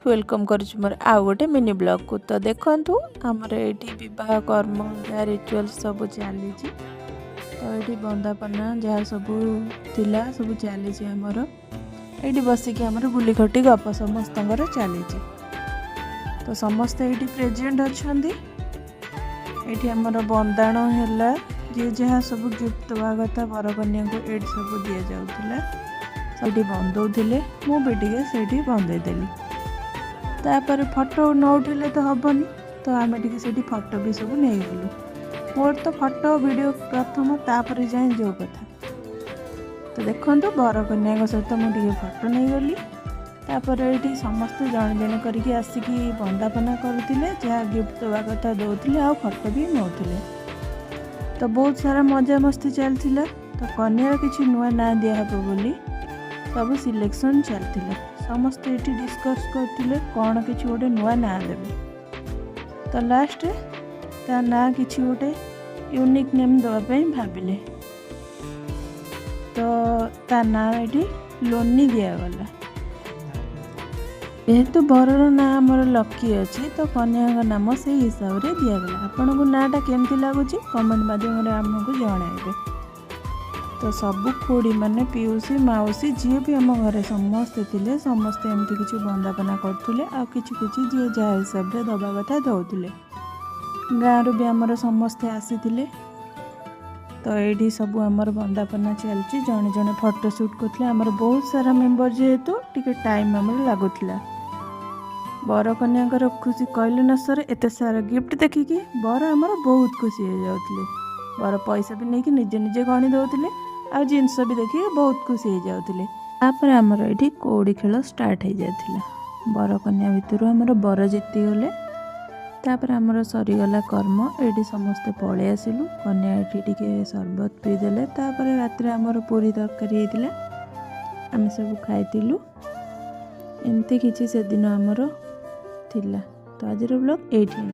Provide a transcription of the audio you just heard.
Welcome करुच्ची मोर आउ गोटे mini blog को। तो देखंतु हमर एठी विवाह कर्म जहाँ रिचुअल सब चली। तो ये बंदापना जहाँ सब थिला सब चली हमर ये बसिक आमर गुली खटी गप समस्त चली। तो समस्ते ये प्रेजेंट अच्छा ये आमर बंदाण है जी जहाँ सब गिफ्ट दवा कथा बरकन्या को ये सब दि जाऊला से बंदे मुझे बंदेदेली। तापर फोटो न उठे तो हेनी तो आम से फोटो भी सब नहीं गलु। मोर तो फोटो वीडियो प्रथम तापर जाए जो कथा। तो देखो बरकन्या सहित मुझे फोटो नहीं गली। तापर ये समस्ते जन जन करके आसिकी बंदापना करुले जहाँ गिफ्ट दवा कथा दौले आ फोटो भी नौले। तो बहुत सारा मजा मस्ती चलता। तो कन्यार किसी नुआ ना दिहब बोली सब सिलेक्शन चलता। समस्ते ये डिस्कस करते कौन कि गोटे नुआ ना देवे। तो लास्ट ता ना कि गोटे यूनिक नेम देवाई भाविले। तो ता ना ये लोनी दिगला। जेहेतु बरर ना आमर लकी अच्छी तो कन्या नाम से हिसाब से दिगला। आपण को नाटा केमती लगुच कमेंट माध्यम आमको जन। तो सब खुड़ी माने पीऊसी मौसी जी भी आम घर समस्ते थे समस्ते एमती किसी बंदापना करते आ किसी जी जहाँ हिसाब से दबा कथा दौले। गाँव भी आमर समस्ते आसी। तो ये सब आमर बंदापना चलती जड़े जड़े फोटोशूट करते आमर बहुत सारा मेम्बर जेहेतु टिके टाइम आमर लगुला। बर कन्या खुशी कहले न सर एत सारा गिफ्ट देखिकी बर आमर बहुत खुशी हो जाते। बर पैसा भी नहीं निजे निजे गणी दौले आ जिनस भी देखिए बहुत खुशी हो जाते। आमर ये कौड़ी खेल स्टार्ट हो जाता। बर कन्या भितर आमर बर जीति गले। तापर आमर सरीगला कर्म ये समस्ते पलि आसिलु। कन्या ये सरबत पीदेले। तापर रात आमर पूरी तरकारी होता आम सब खाइलु। एमती किसी से दिन आमर थिला। तो आज ब्लॉग ये।